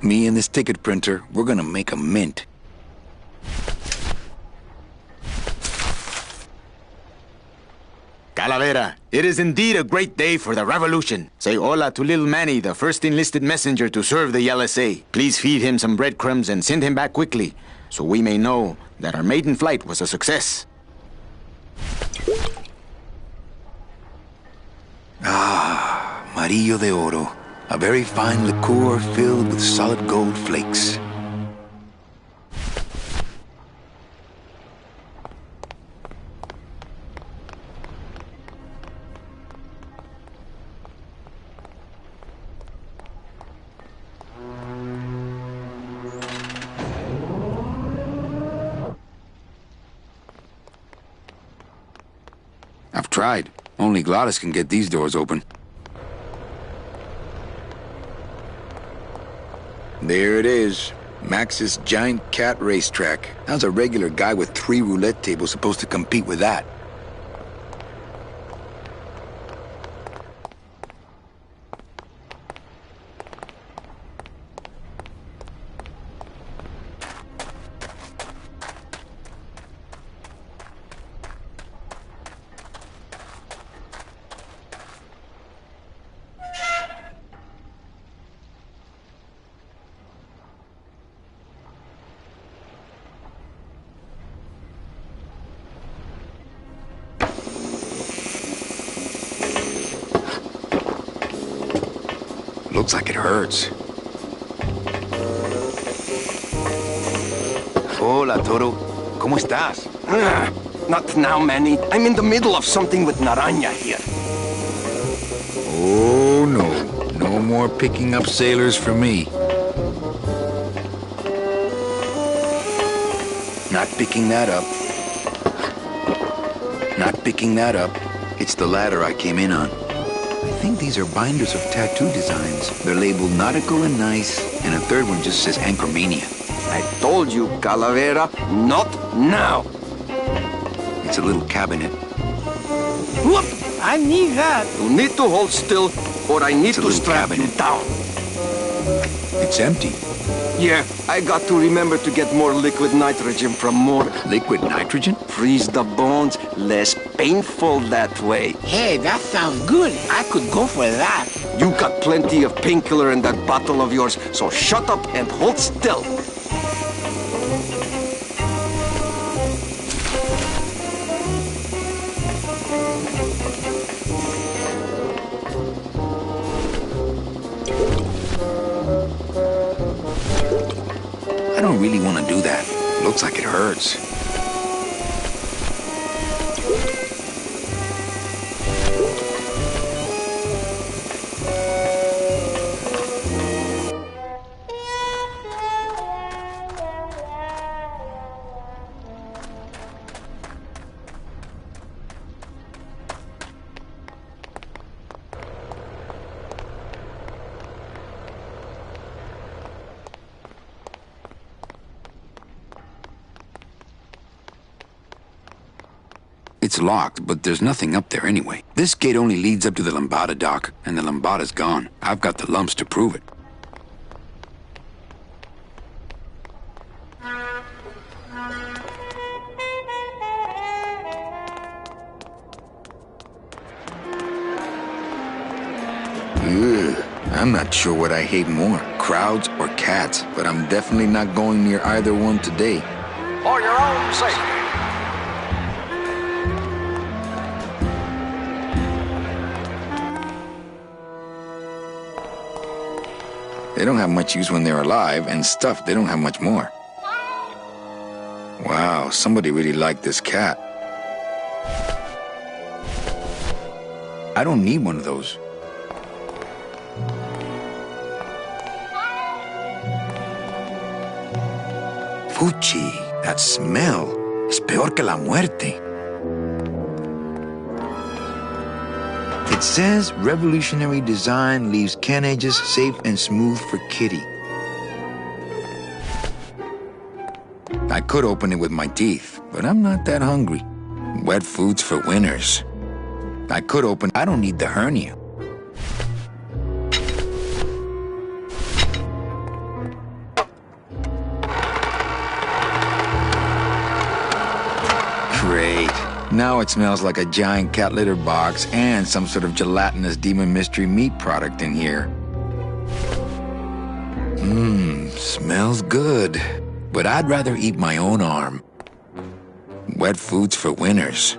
Me and this ticket printer, we're gonna make a mint. Calavera, it is indeed a great day for the revolution. Say hola to little Manny, the first enlisted messenger to serve the LSA. Please feed him some breadcrumbs and send him back quickly, so we may know that our maiden flight was a success. Ah, Amarillo de Oro. A very fine liqueur filled with solid gold flakes. I've tried. Only Glottis can get these doors open. There it is. Max's giant cat racetrack. How's a regular guy with 3 roulette tables supposed to compete with that? Looks like it hurts. Hola, Toro. ¿Cómo estás? Not now, Manny. I'm in the middle of something with Naranja here. Oh, no. No more picking up sailors for me. Not picking that up. Not picking that up. It's the ladder I came in on. I think these are binders of tattoo designs. They're labeled nautical and nice, and a third one just says Anchormania. I told you, Calavera, not now. It's a little cabinet. Whoop! I need that. You need to hold still, or I need to strap you down. It's empty. Yeah, I got to remember to get more liquid nitrogen from more. Liquid nitrogen? Freeze the bones, less painful that way. Hey, that sounds good. I could go for that. You got plenty of painkiller in that bottle of yours, so shut up and hold still. I don't really want to do that. Looks like it hurts. It's locked, but there's nothing up there anyway. This gate only leads up to the Lambada dock, and the Lambada's gone. I've got the lumps to prove it. Ugh, I'm not sure what I hate more, crowds or cats, but I'm definitely not going near either one today. For your own safety. They don't have much use when they're alive, and stuff, they don't have much more. Wow, somebody really liked this cat. I don't need one of those. Fuchi, that smell. Es peor que la muerte. It says revolutionary design leaves can edges safe and smooth for Kitty. I could open it with my teeth, but I'm not that hungry. Wet food's for winners. I could open, I don't need the hernia. Now it smells like a giant cat litter box and some sort of gelatinous demon mystery meat product in here. Smells good. But I'd rather eat my own arm. Wet food's for winners.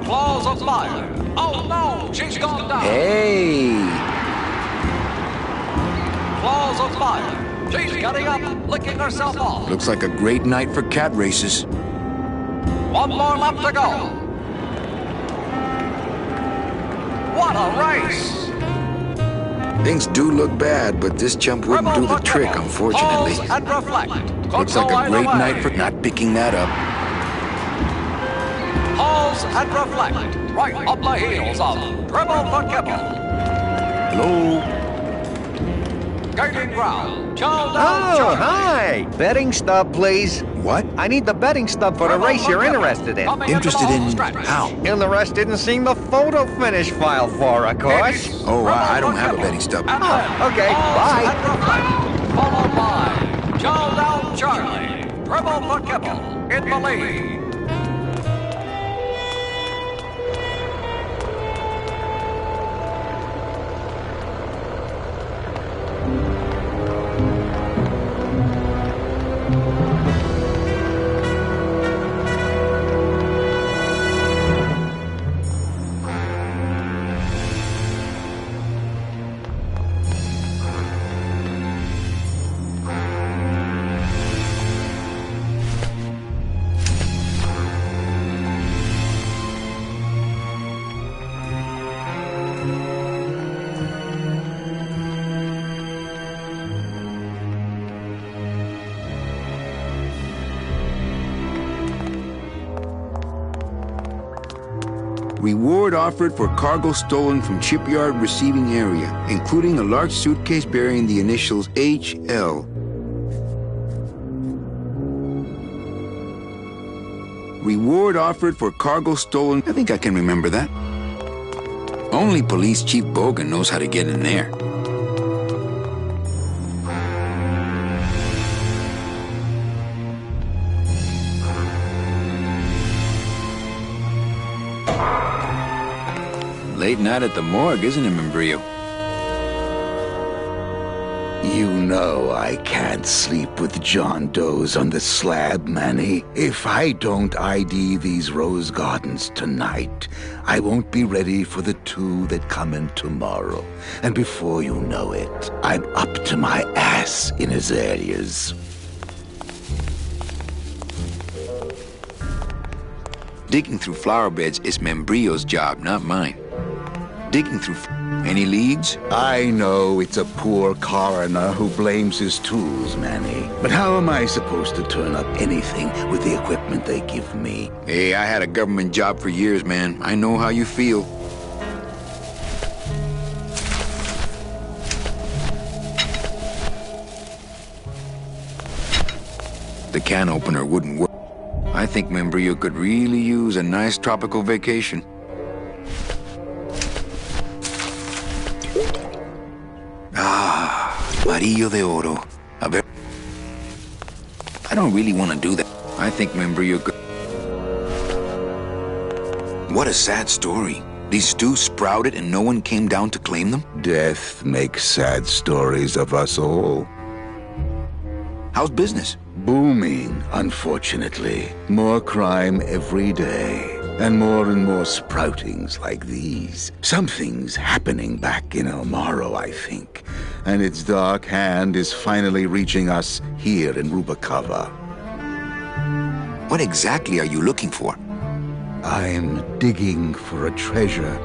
Claws of fire. Oh no, she's gone down. Hey! Claws of fire. She's getting up, licking herself off. Looks like a great night for cat races. One more lap to go. What a race! Things do look bad, but this jump wouldn't do the trick, unfortunately. Pause and reflect. Looks like a great night for not picking that up. Pause and reflect. Right up the heels of Dribble for Kibble. Hello? Gaining ground. Chow Oh, down, hi! Betting stub, please. What? I need the betting stub for the race you're interested in. Interested in how? And the rest didn't seem the photo finish file for, of course. Oh, I don't have a betting stub. Oh, okay, bye. Followed by Chow down, Charlie. Dribble for Kibble in the lead. Reward offered for cargo stolen from shipyard receiving area, including a large suitcase bearing the initials HL. Reward offered for cargo stolen. I think I can remember that. Only Police Chief Bogan knows how to get in there. Late night at the morgue, isn't it, Membrillo? You know I can't sleep with John Doe's on the slab, Manny. If I don't ID these rose gardens tonight, I won't be ready for the two that come in tomorrow. And before you know it, I'm up to my ass in azaleas. Digging through flower beds is Membrillo's job, not mine. Digging through... Any leads? I know it's a poor coroner who blames his tools, Manny. But how am I supposed to turn up anything with the equipment they give me? Hey, I had a government job for years, man. I know how you feel. The can opener wouldn't work. I think Membrillo could really use a nice tropical vacation. Varillo de Oro. A ver. I don't really want to do that. I think Membrillo could... What a sad story. These stews sprouted and no one came down to claim them? Death makes sad stories of us all. How's business? Booming, unfortunately. More crime every day. And more sproutings like these. Something's happening back in El Morro, I think. And its dark hand is finally reaching us here in Rubacava. What exactly are you looking for? I'm digging for a treasure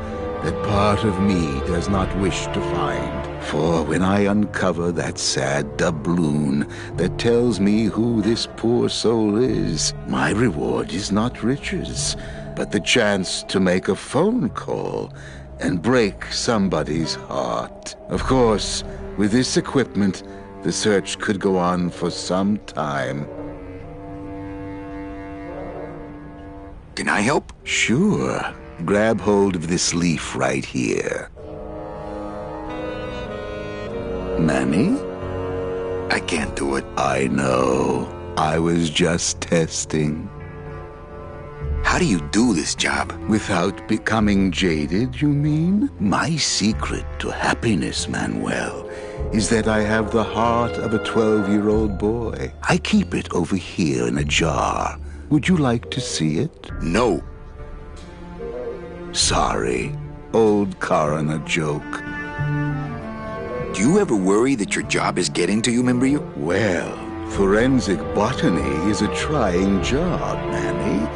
that part of me does not wish to find. For when I uncover that sad doubloon that tells me who this poor soul is, my reward is not riches, but the chance to make a phone call and break somebody's heart. Of course, with this equipment, the search could go on for some time. Can I help? Sure. Grab hold of this leaf right here. Manny? I can't do it. I know. I was just testing. How do you do this job? Without becoming jaded, you mean? My secret to happiness, Manuel, is that I have the heart of a 12-year-old boy. I keep it over here in a jar. Would you like to see it? No. Sorry. Old coroner joke. Do you ever worry that your job is getting to you, Membrio? Well, forensic botany is a trying job, Manny.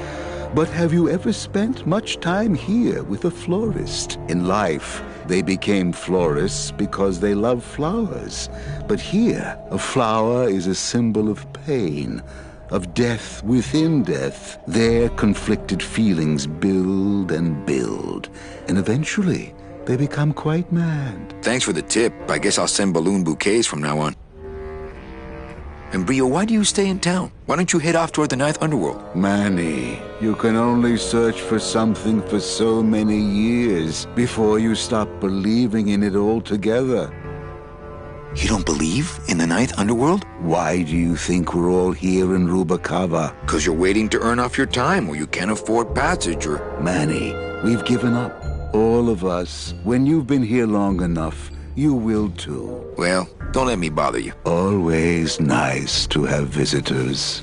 But have you ever spent much time here with a florist? In life, they became florists because they love flowers. But here, a flower is a symbol of pain, of death within death. Their conflicted feelings build and build, and eventually they become quite mad. Thanks for the tip. I guess I'll send balloon bouquets from now on. And Brio, why do you stay in town? Why don't you head off toward the Ninth Underworld? Manny, you can only search for something for so many years before you stop believing in it altogether. You don't believe in the Ninth Underworld? Why do you think we're all here in Rubacava? Because you're waiting to earn off your time or you can't afford passage or... Manny, we've given up. All of us. When you've been here long enough, you will too. Well, don't let me bother you. Always nice to have visitors.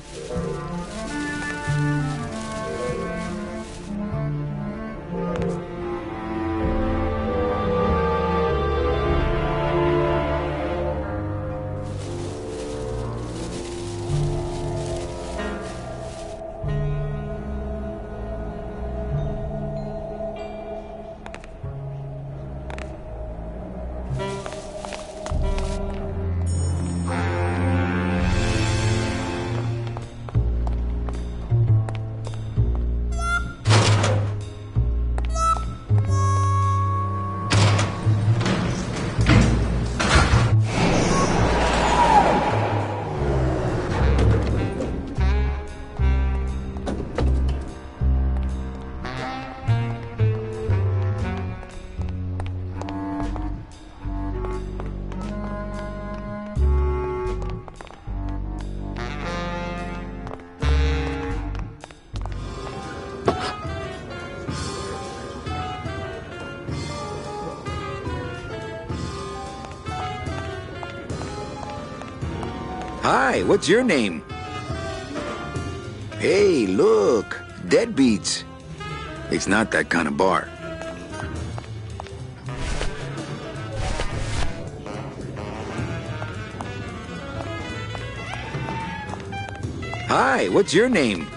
Hi, what's your name? Hey, look, Deadbeats. It's not that kind of bar. Hi, what's your name?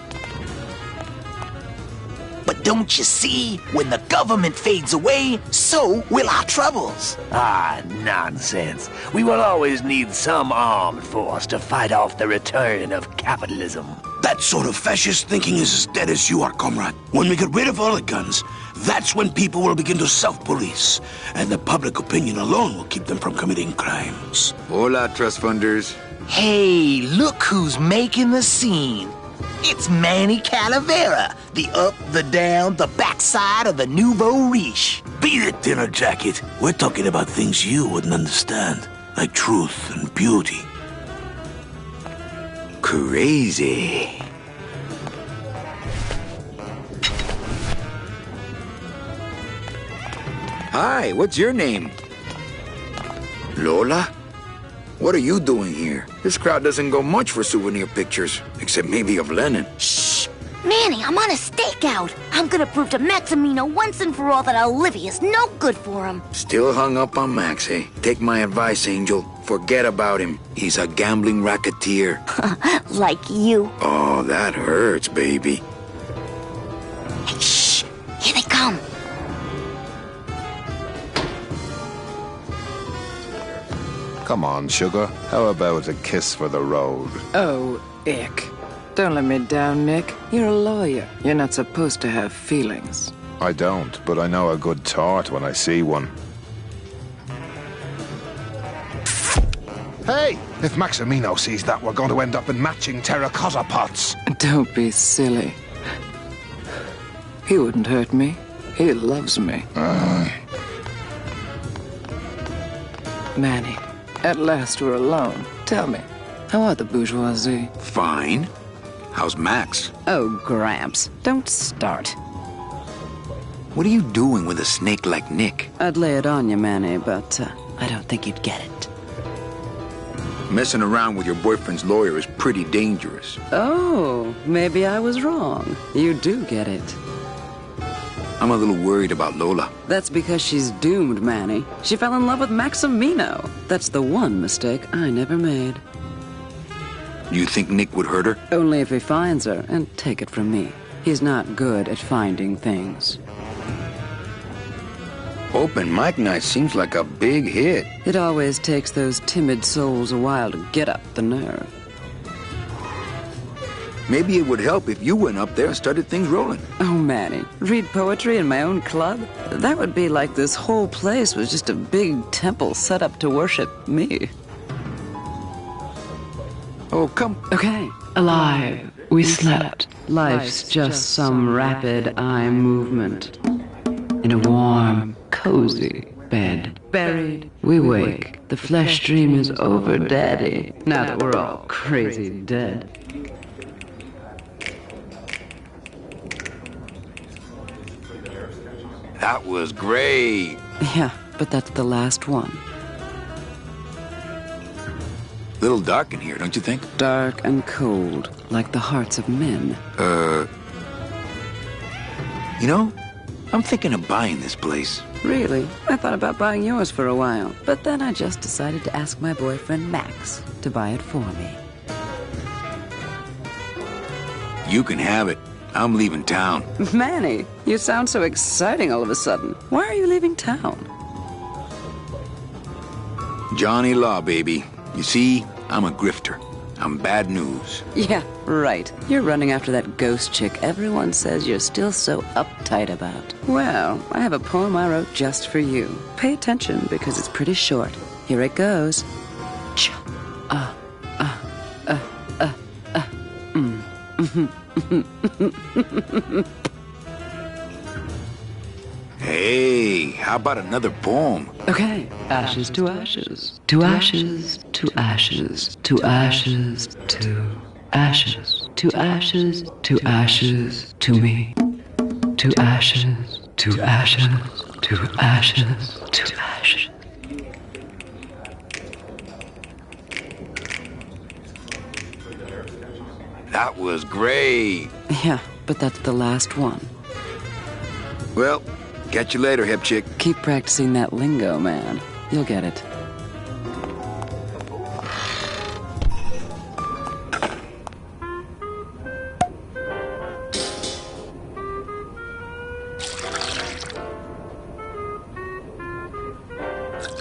But don't you see, when the government fades away, so will our troubles. Ah, nonsense. We will always need some armed force to fight off the return of capitalism. That sort of fascist thinking is as dead as you are, comrade. When we get rid of all the guns, that's when people will begin to self-police, and the public opinion alone will keep them from committing crimes. Hola, trust funders. Hey, look who's making the scene. It's Manny Calavera, the up, the down, the backside of the nouveau riche. Beat it, Dinner Jacket. We're talking about things you wouldn't understand, like truth and beauty. Crazy. Hi, what's your name? Lola? What are you doing here? This crowd doesn't go much for souvenir pictures, except maybe of Lenin. Shh! Manny, I'm on a stakeout. I'm gonna prove to Maximino once and for all that Olivia's no good for him. Still hung up on Max, eh? Take my advice, Angel. Forget about him. He's a gambling racketeer. Like you. Oh, that hurts, baby. Hey, shh! Here they come. Come on, sugar. How about a kiss for the road? Oh, ick. Don't let me down, Nick. You're a lawyer. You're not supposed to have feelings. I don't, but I know a good tart when I see one. Hey! If Maximino sees that, we're going to end up in matching terracotta pots. Don't be silly. He wouldn't hurt me. He loves me. Manny, at last we're alone. Tell me, how are the bourgeoisie? Fine. How's Max? Oh, Gramps, don't start. What are you doing with a snake like Nick? I'd lay it on you, Manny, but I don't think you'd get it. Messing around with your boyfriend's lawyer is pretty dangerous. Oh, maybe I was wrong. You do get it. I'm a little worried about Lola. That's because she's doomed, Manny. She fell in love with Maximino. That's the one mistake I never made. You think Nick would hurt her? Only if he finds her, and take it from me. He's not good at finding things. Open mic night seems like a big hit. It always takes those timid souls a while to get up the nerve. Maybe it would help if you went up there and started things rolling. Oh, Manny, read poetry in my own club? That would be like this whole place was just a big temple set up to worship me. Oh, come. Okay. Alive. We slept. Life's just some rapid eye movement. In a warm, cozy bed. Buried. We wake. The flesh dream is over, Daddy. Now that we're all crazy dead. That was great. Yeah, but that's the last one. Little dark in here, don't you think? Dark and cold, like the hearts of men. You know, I'm thinking of buying this place. Really? I thought about buying yours for a while, but then I just decided to ask my boyfriend Max to buy it for me. You can have it. I'm leaving town. Manny, you sound so exciting all of a sudden. Why are you leaving town? Johnny Law, baby. You see, I'm a grifter. I'm bad news. Yeah, right. You're running after that ghost chick everyone says you're still so uptight about. Well, I have a poem I wrote just for you. Pay attention because it's pretty short. Here it goes. Hey, how about another poem? Okay. Ashes to ashes. To ashes, to ashes, to ashes, to ashes, to ashes, to ashes, to me. To ashes, to ashes, to ashes, to ashes. That was great. Yeah, but that's the last one. Well, catch you later, hip chick. Keep practicing that lingo, man. You'll get it.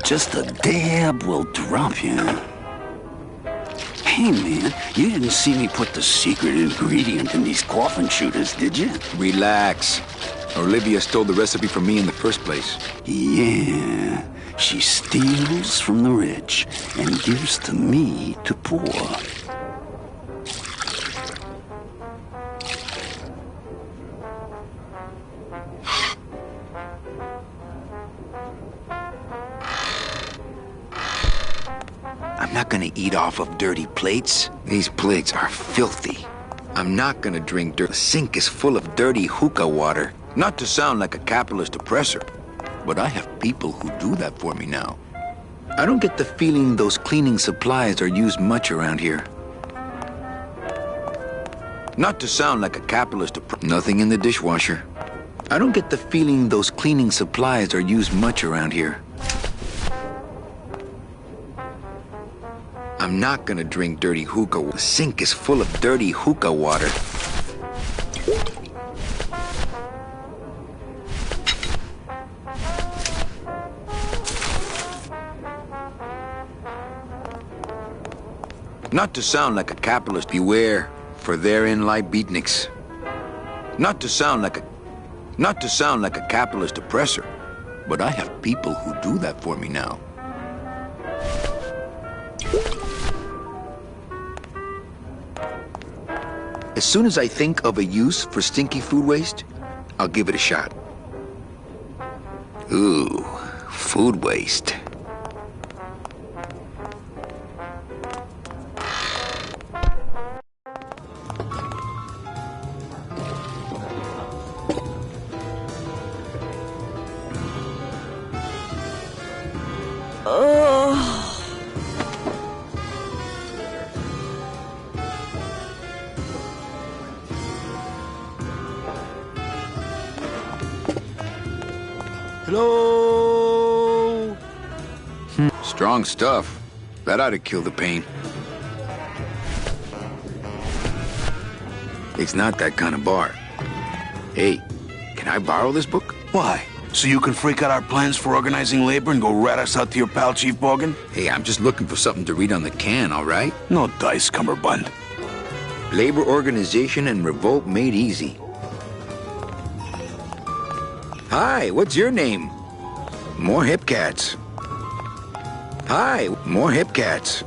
Just a dab will drop you. Hey, man, you didn't see me put the secret ingredient in these coffin shooters, did you? Relax. Olivia stole the recipe from me in the first place. Yeah, she steals from the rich and gives to me to poor. I'm not gonna eat off of dirty plates. These plates are filthy. I'm not gonna drink dirt. The sink is full of dirty hookah water. Not to sound like a capitalist oppressor, but I have people who do that for me now. I don't get the feeling those cleaning supplies are used much around here. Not to sound like a capitalist oppressor. Nothing in the dishwasher. I don't get the feeling those cleaning supplies are used much around here. I'm not gonna drink dirty hookah. The sink is full of dirty hookah water. Not to sound like a capitalist, beware, for therein lie beatniks. Not to sound like a capitalist oppressor, but I have people who do that for me now. As soon as I think of a use for stinky food waste, I'll give it a shot. Ooh, food waste. Hello? Strong stuff. That ought to kill the pain. It's not that kind of bar. Hey, can I borrow this book? Why? So you can freak out our plans for organizing labor and go rat us out to your pal Chief Bogan? Hey, I'm just looking for something to read on the can, all right? No dice, Cummerbund. Labor organization and revolt made easy. Hi, what's your name? More hip cats. Hi, more hip cats.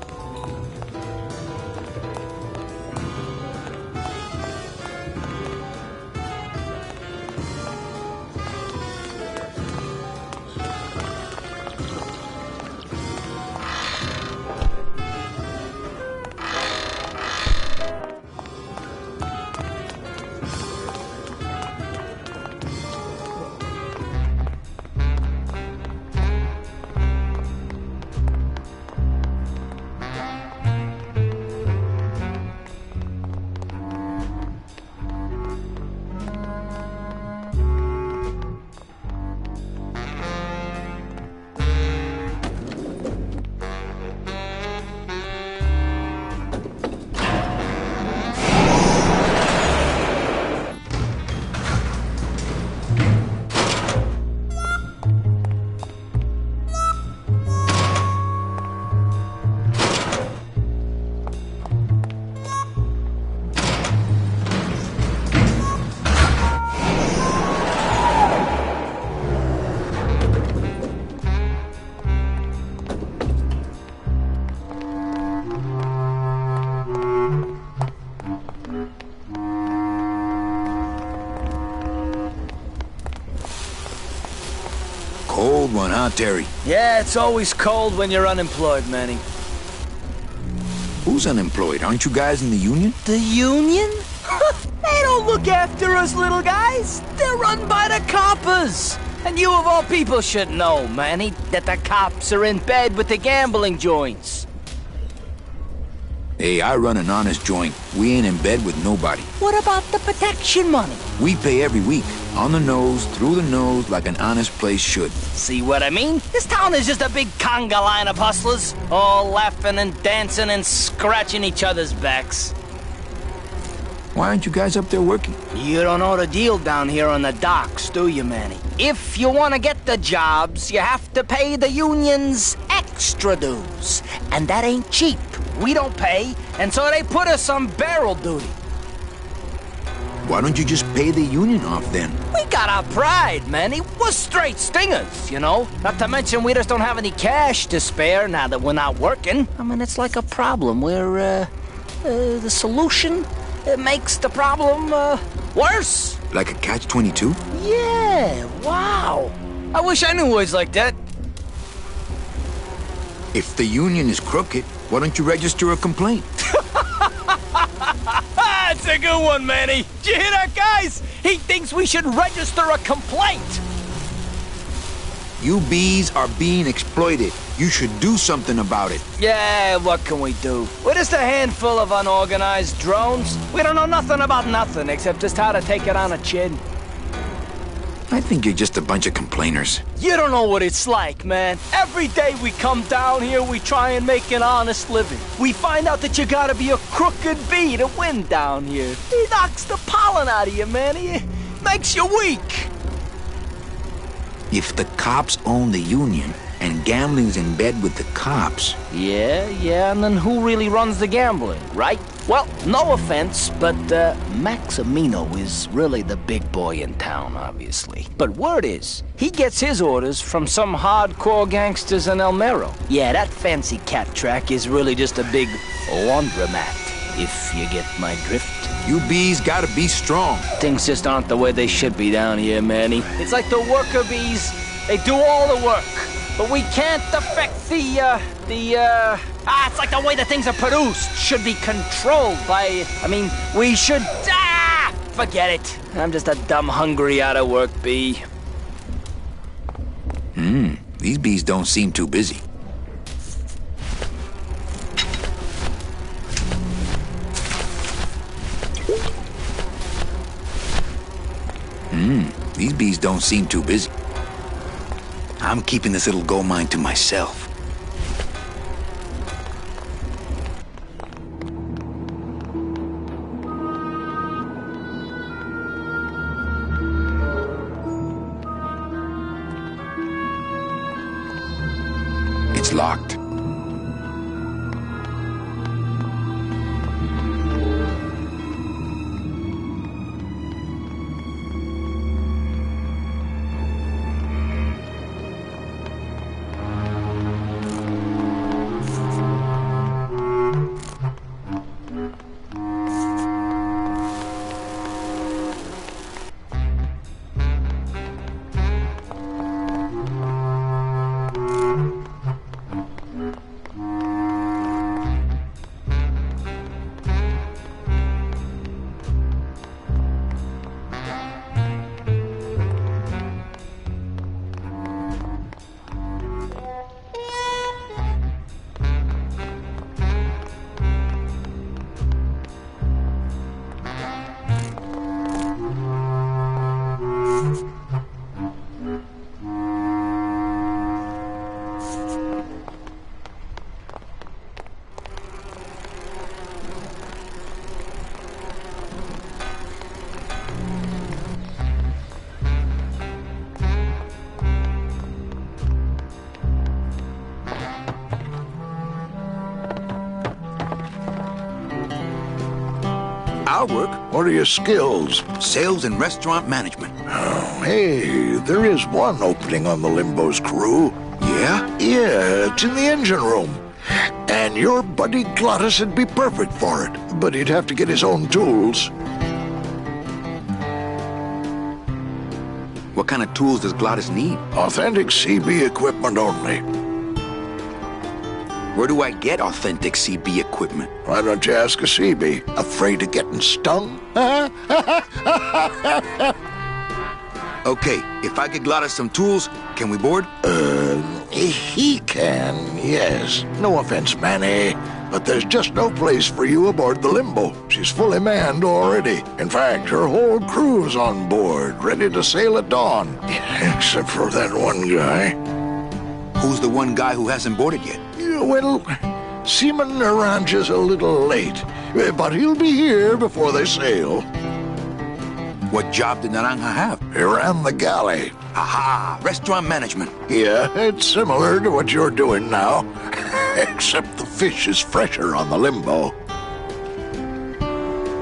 Cold one, huh, Terry? Yeah, it's always cold when you're unemployed, Manny. Who's unemployed? Aren't you guys in the union? The union? They don't look after us little guys. They're run by the coppers. And you of all people should know, Manny, that the cops are in bed with the gambling joints. Hey, I run an honest joint. We ain't in bed with nobody. What about the protection money? We pay every week. On the nose, through the nose, like an honest place should. See what I mean? This town is just a big conga line of hustlers, all laughing and dancing and scratching each other's backs. Why aren't you guys up there working? You don't know the deal down here on the docks, do you, Manny? If you want to get the jobs, you have to pay the unions extra dues. And that ain't cheap. We don't pay, and so they put us on barrel duty. Why don't you just pay the union off then? We got our pride, Manny. We're straight stingers, you know? Not to mention we just don't have any cash to spare now that we're not working. I mean, it's like a problem where, the solution makes the problem, worse. Like a catch-22? Yeah, wow. I wish I knew words like that. If the union is crooked, why don't you register a complaint? That's a good one, Manny. Did you hear that, guys? He thinks we should register a complaint. You bees are being exploited. You should do something about it. Yeah, what can we do? We're just a handful of unorganized drones. We don't know nothing about nothing except just how to take it on a chin. I think you're just a bunch of complainers. You don't know what it's like, man. Every day we come down here, we try and make an honest living. We find out that you gotta be a crooked bee to win down here. He knocks the pollen out of you, man. He makes you weak. If the cops own the union, And gambling's in bed with the cops. Yeah, and then who really runs the gambling, right? Well, no offense, but Maximino is really the big boy in town, obviously. But word is, he gets his orders from some hardcore gangsters in El Mero. Yeah, that fancy cat track is really just a big laundromat, if you get my drift. You bees gotta be strong. Things just aren't the way they should be down here, Manny. It's like the worker bees, they do all the work. But we can't affect it's like the way the things are produced should be controlled by, we should, forget it. I'm just a dumb, hungry, out-of-work bee. These bees don't seem too busy. These bees don't seem too busy. I'm keeping this little gold mine to myself. It's locked. I'll work. What are your skills? Sales and restaurant management. Oh, hey, there is one opening on the Limbo's crew. Yeah? Yeah, it's in the engine room. And your buddy Glottis would be perfect for it, but he'd have to get his own tools. What kind of tools does Glottis need? Authentic CB equipment only. Where do I get authentic CB equipment? Why don't you ask a CB? Afraid of getting stung? Okay, if I get Glottis some tools, can we board? He can, yes. No offense, Manny, but there's just no place for you aboard the Limbo. She's fully manned already. In fact, her whole crew's on board, ready to sail at dawn. Except for that one guy. Who's the one guy who hasn't boarded yet? Well, Seaman Naranja's a little late, but he'll be here before they sail. What job did Naranja have? He ran the galley. Aha! Restaurant management. Yeah, it's similar to what you're doing now, except the fish is fresher on the Limbo.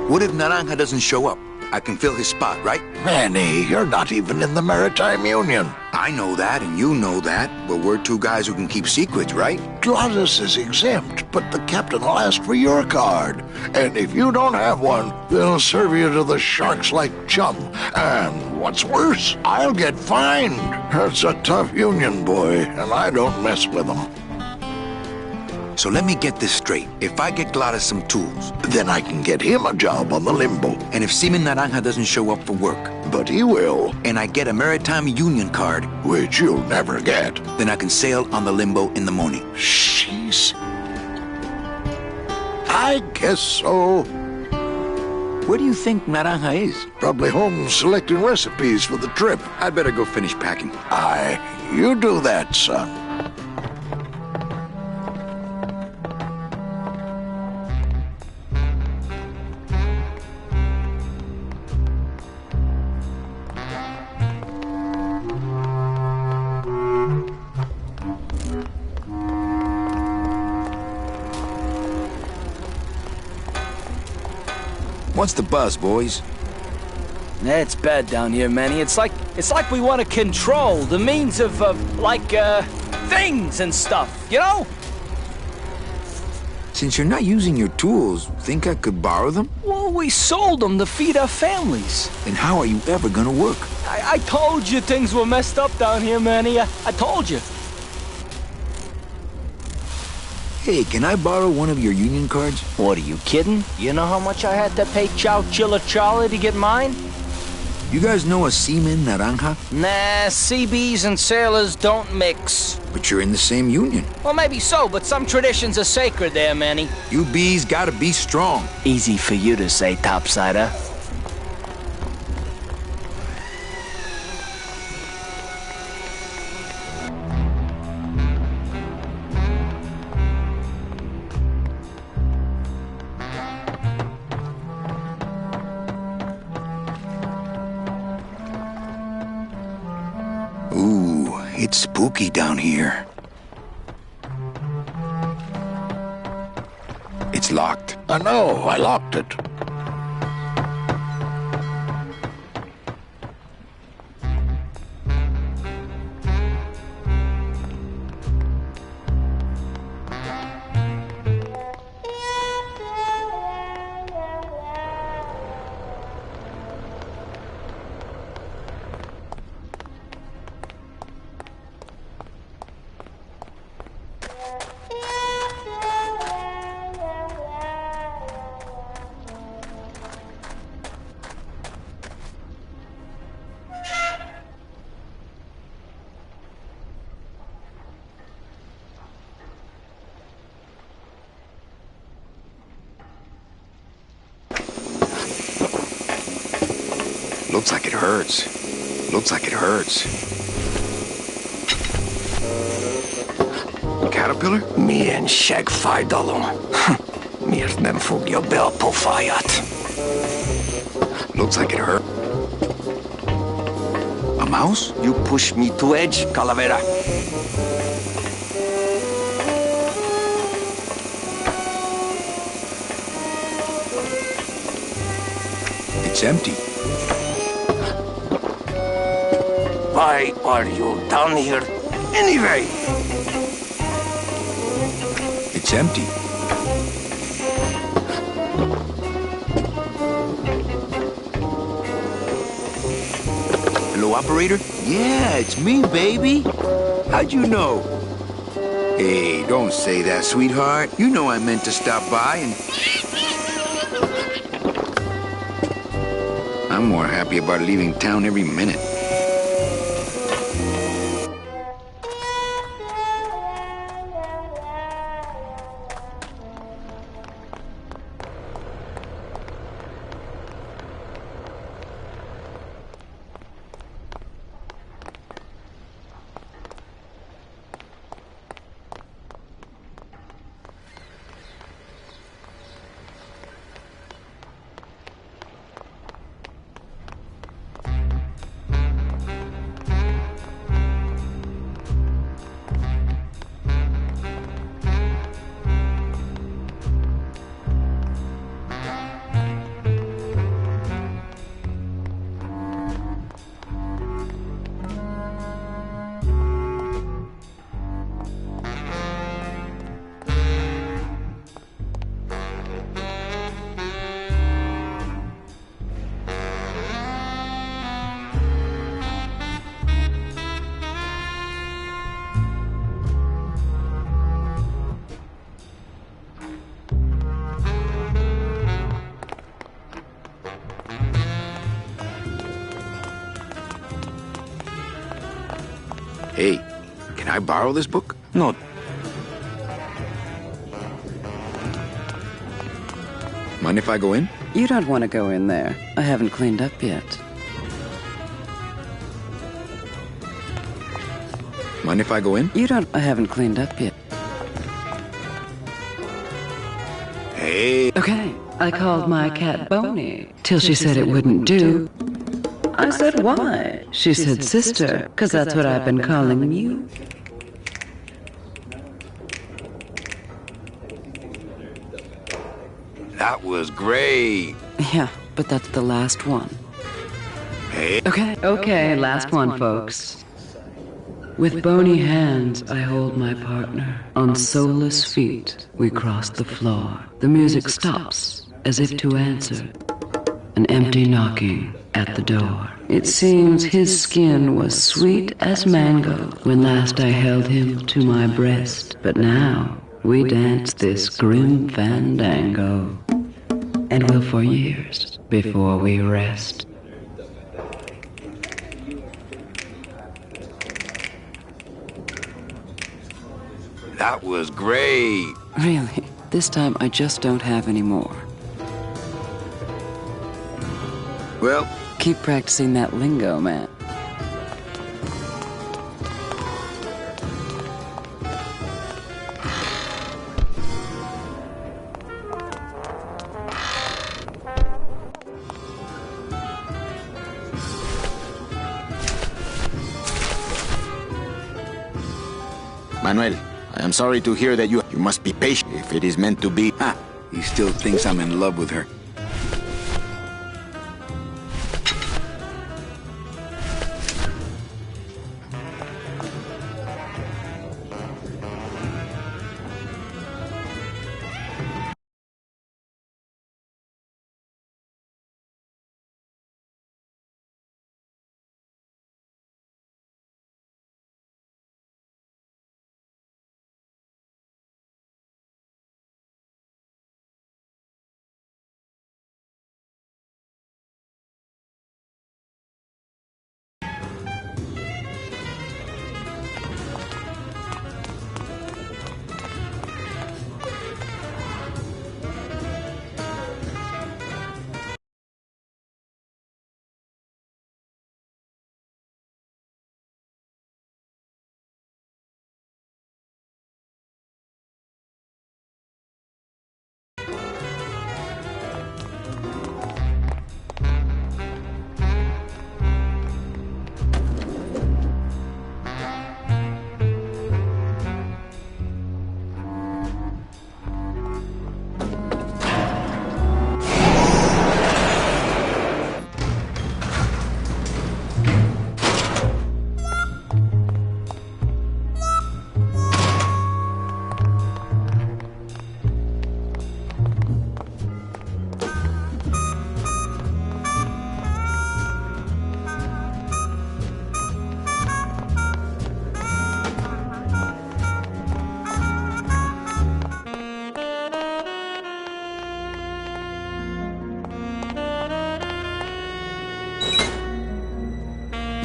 What if Naranja doesn't show up? I can fill his spot, right? Manny, you're not even in the Maritime Union. I know that, and you know that, but we're two guys who can keep secrets, right? Glottis is exempt, but the captain will ask for your card. And if you don't have one, they'll serve you to the sharks like chum. And what's worse, I'll get fined. That's a tough union, boy, and I don't mess with them. So let me get this straight. If I get Glottis some tools, then I can get him a job on the Limbo. And if Seaman Naranja doesn't show up for work, but he will, and I get a Maritime Union card, which you'll never get, then I can sail on the Limbo in the morning. Jeez. I guess so. Where do you think Naranja is? Probably home selecting recipes for the trip. I'd better go finish packing. Aye, you do that, son. What's the buzz, boys? It's bad down here, Manny. It's like we want to control the means of things and stuff, you know? Since you're not using your tools, think I could borrow them? Well, we sold them to feed our families. Then how are you ever gonna work? I told you things were messed up down here, Manny. I told you. Hey, can I borrow one of your union cards? What, are you kidding? You know how much I had to pay Chow Chilla Charlie to get mine? You guys know a seaman naranja? Nah, CBs and sailors don't mix. But you're in the same union. Well, maybe so, but some traditions are sacred there, Manny. You bees gotta be strong. Easy for you to say, topsider. Ooh, it's spooky down here. It's locked. I know, I locked it. Looks like it hurts. Looks like it hurts. Caterpillar? Milyen seggfájdalom. Miért nem fogja be a pofáját? Looks like it hurt. A mouse? You push me to edge, Calavera. It's empty. Why are you down here anyway? It's empty. Hello, operator? Yeah, it's me, baby. How'd you know? Hey, don't say that, sweetheart. You know I meant to stop by and... I'm more happy about leaving town every minute. Hey, can I borrow this book? No. Mind if I go in? You don't want to go in there. I haven't cleaned up yet. Mind if I go in? I haven't cleaned up yet. Hey. Okay, I called my cat Boney, till she said it wouldn't do. I said, why? She said, sister, 'cause that's what I've been calling you. That was great. Yeah, but that's the last one. Hey. Okay, last one, folks. With bony hands, I hold my partner. On soulless feet, we cross the floor. The music stops, as if to answer. An empty knocking at the door. It seems his skin was sweet as mango when last I held him to my breast. But now, we dance this grim fandango. And will for years before we rest. That was great. Really, this time I just don't have any more. Well, keep practicing that lingo, man. Manuel, I am sorry to hear that you must be patient if it is meant to be. Ah, he still thinks I'm in love with her.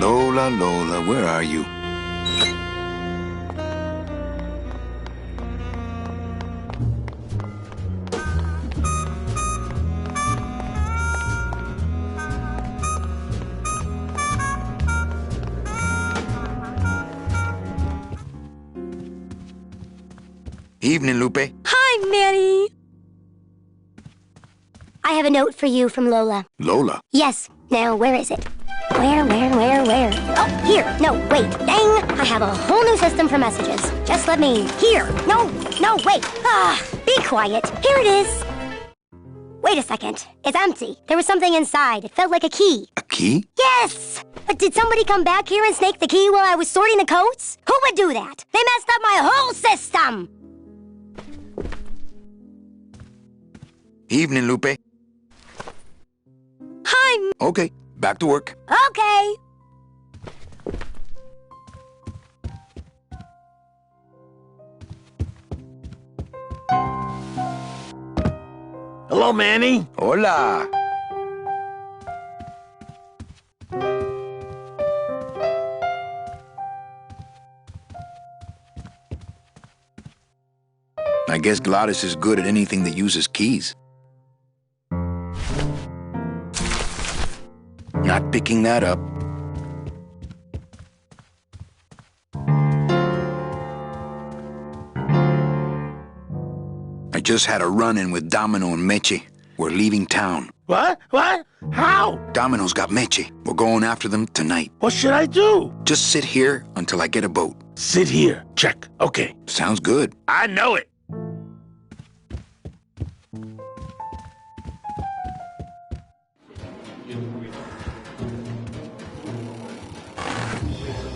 Lola, Lola, where are you? Evening, Lupe. Hi, Manny. I have a note for you from Lola. Lola? Yes. Now, where is it? Where? Oh, here. No, wait. Dang. I have a whole new system for messages. Just let me... Here. No, wait. Be quiet. Here it is. Wait a second. It's empty. There was something inside. It felt like a key. A key? Yes! But did somebody come back here and snake the key while I was sorting the coats? Who would do that? They messed up my whole system! Evening, Lupe. Hi. Okay, back to work. Okay. Hello, Manny. Hola. I guess Gladys is good at anything that uses keys. Not picking that up. I just had a run-in with Domino and Meche. We're leaving town. What? How? Domino's got Meche. We're going after them tonight. What should I do? Just sit here until I get a boat. Sit here. Check. Okay. Sounds good. I know it.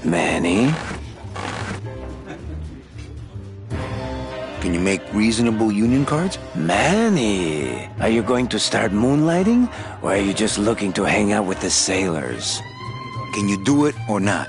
Manny? Can you make reasonable union cards? Manny! Are you going to start moonlighting? Or are you just looking to hang out with the sailors? Can you do it or not?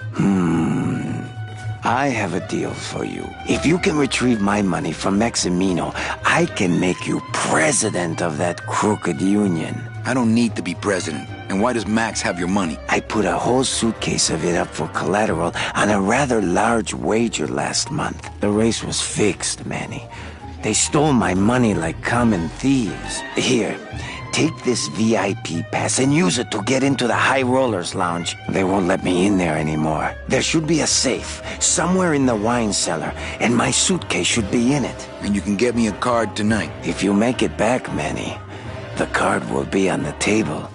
I have a deal for you. If you can retrieve my money from Maximino, I can make you president of that crooked union. I don't need to be president. And why does Max have your money? I put a whole suitcase of it up for collateral on a rather large wager last month. The race was fixed, Manny. They stole my money like common thieves. Here, take this VIP pass and use it to get into the High Rollers Lounge. They won't let me in there anymore. There should be a safe somewhere in the wine cellar, and my suitcase should be in it. And you can get me a card tonight. If you make it back, Manny, the card will be on the table.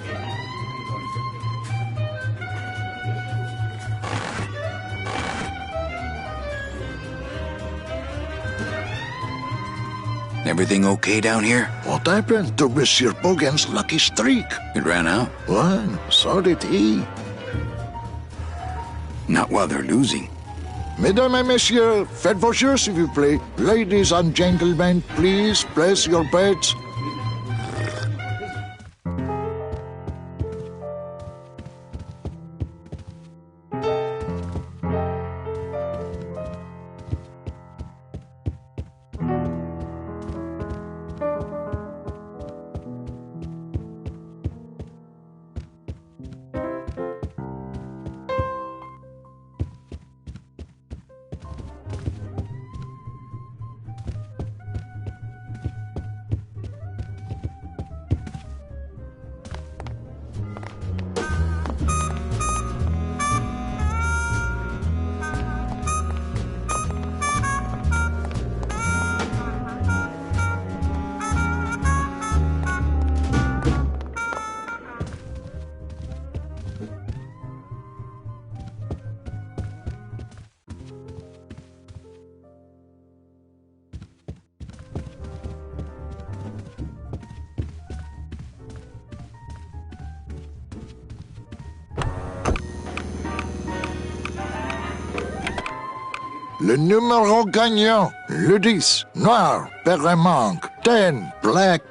Everything okay down here? What happened to Monsieur Bogan's lucky streak? It ran out. Well, so did he. Not while they're losing. Mesdames et messieurs, faites vos jeux s'il vous plaît. Ladies and gentlemen, please place your bets. Le numéro gagnant, le 10, noir, paire et manque, 10, black.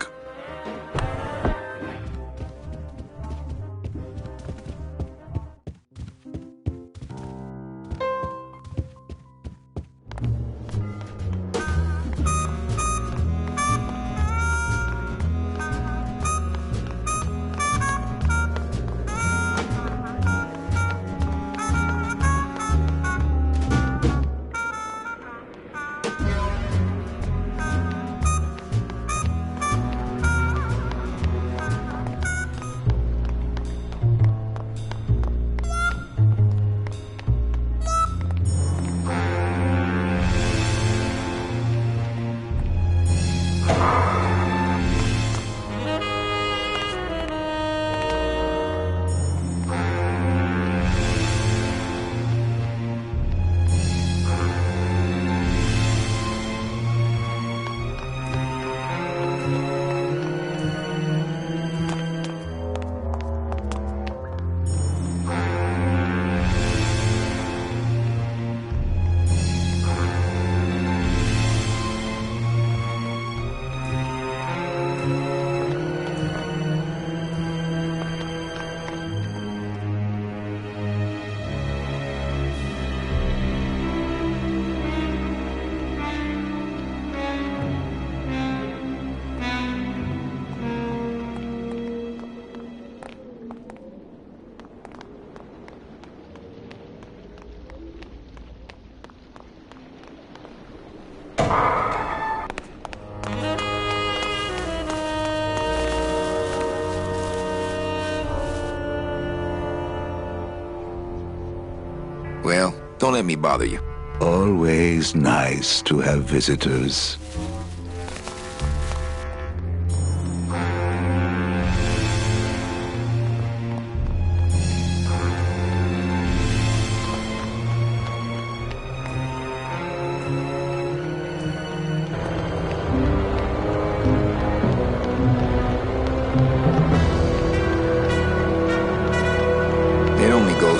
Well, don't let me bother you. Always nice to have visitors.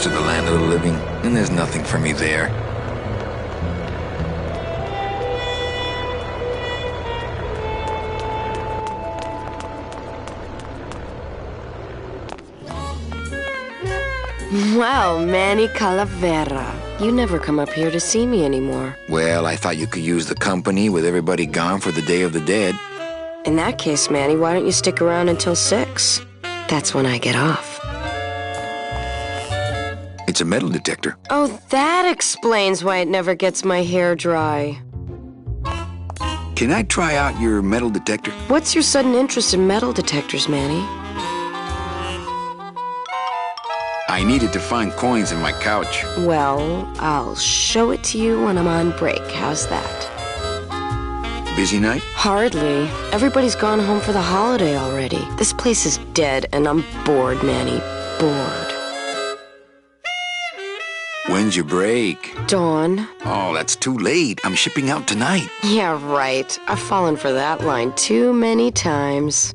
close to the land of the living, and there's nothing for me there. Well, Manny Calavera, you never come up here to see me anymore. Well, I thought you could use the company with everybody gone for the Day of the Dead. In that case, Manny, why don't you stick around until 6? That's when I get off. It's a metal detector. Oh, that explains why it never gets my hair dry. Can I try out your metal detector? What's your sudden interest in metal detectors, Manny? I needed to find coins in my couch. Well, I'll show it to you when I'm on break. How's that? Busy night? Hardly. Everybody's gone home for the holiday already. This place is dead, and I'm bored, Manny. Bored. When's your break? Dawn. Oh, that's too late. I'm shipping out tonight. Yeah, right. I've fallen for that line too many times.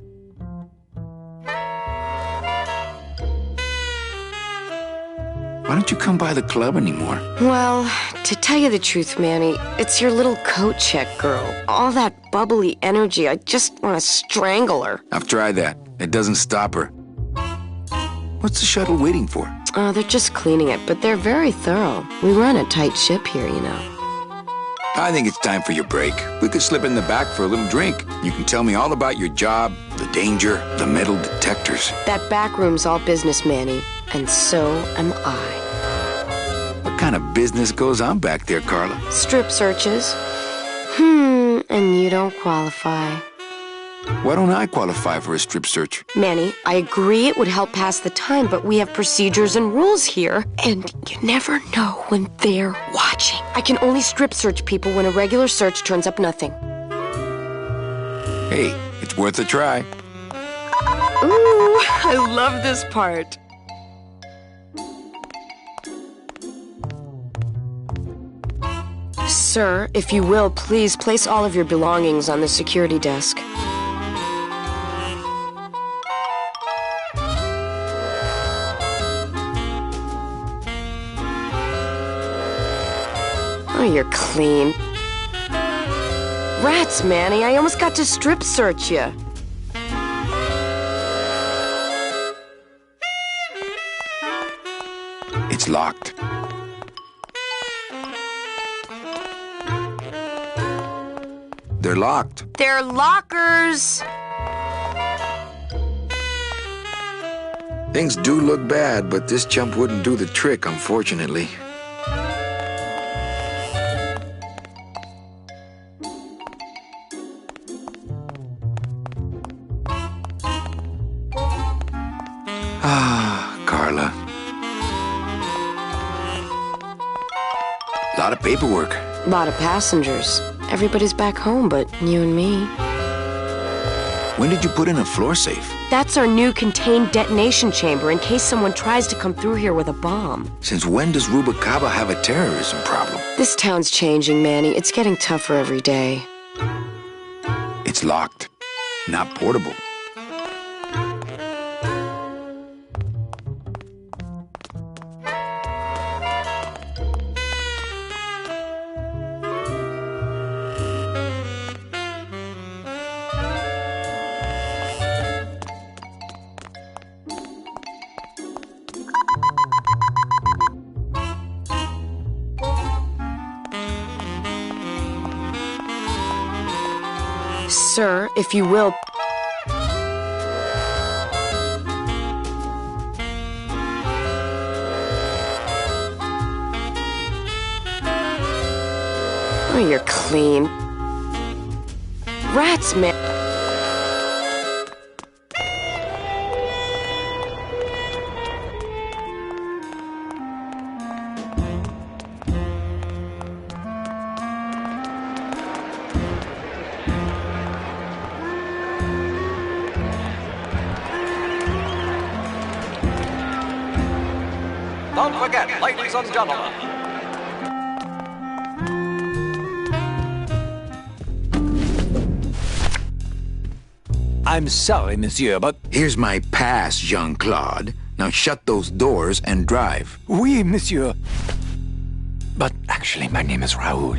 Why don't you come by the club anymore? Well, to tell you the truth, Manny, it's your little coat check girl. All that bubbly energy, I just want to strangle her. I've tried that. It doesn't stop her. What's the shuttle waiting for? Oh, they're just cleaning it, but they're very thorough. We run a tight ship here, you know. I think it's time for your break. We could slip in the back for a little drink. You can tell me all about your job, the danger, the metal detectors. That back room's all business, Manny, and so am I. What kind of business goes on back there, Carla? Strip searches. And you don't qualify. Why don't I qualify for a strip search? Manny, I agree it would help pass the time, but we have procedures and rules here, and you never know when they're watching. I can only strip search people when a regular search turns up nothing. Hey, it's worth a try. Ooh, I love this part. Sir, if you will, please place all of your belongings on the security desk. Oh, you're clean. Rats, Manny, I almost got to strip search you. It's locked. They're locked. They're lockers! Things do look bad, but this chump wouldn't do the trick, unfortunately. Ah, Carla. A lot of paperwork. A lot of passengers. Everybody's back home but you and me. When did you put in a floor safe? That's our new contained detonation chamber in case someone tries to come through here with a bomb. Since when does Rubacaba have a terrorism problem? This town's changing, Manny. It's getting tougher every day. It's locked, not portable. Sir, if you will... Oh, you're clean. Rats, man. Don't forget, ladies and gentlemen. I'm sorry, monsieur, but... Here's my pass, Jean-Claude. Now shut those doors and drive. Oui, monsieur. But actually, my name is Raoul.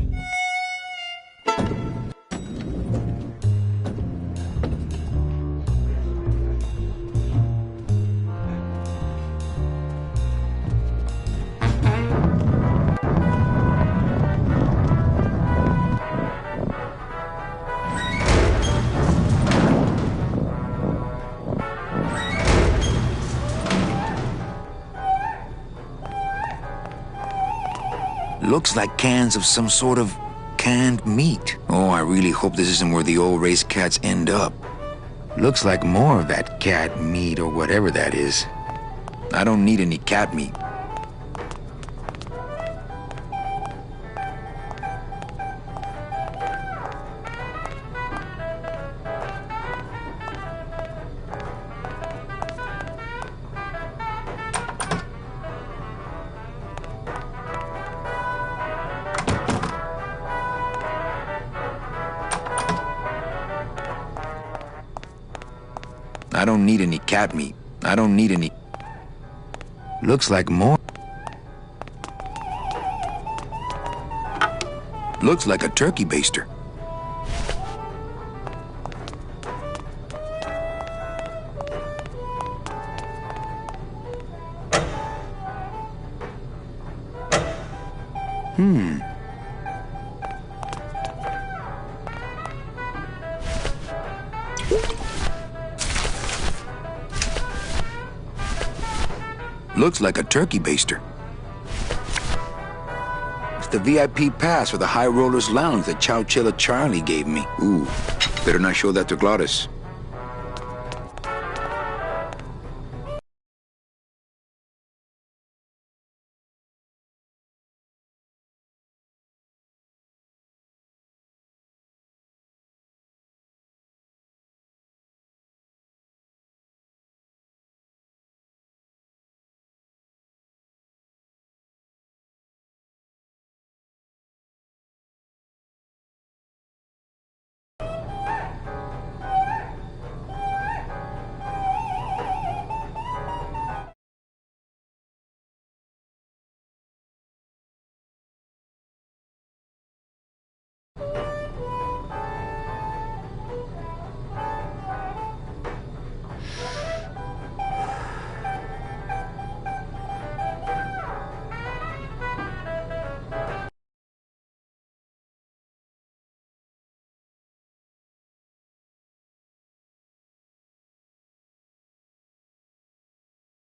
Looks like cans of some sort of canned meat. Oh, I really hope this isn't where the old race cats end up. Looks like more of that cat meat or whatever that is. I don't need any cat meat. I don't need any cat meat. I don't need any... Looks like more... Looks like a turkey baster. Looks like a turkey baster. It's the VIP pass for the High Rollers Lounge that Chowchilla Charlie gave me. Ooh, better not show that to Glottis.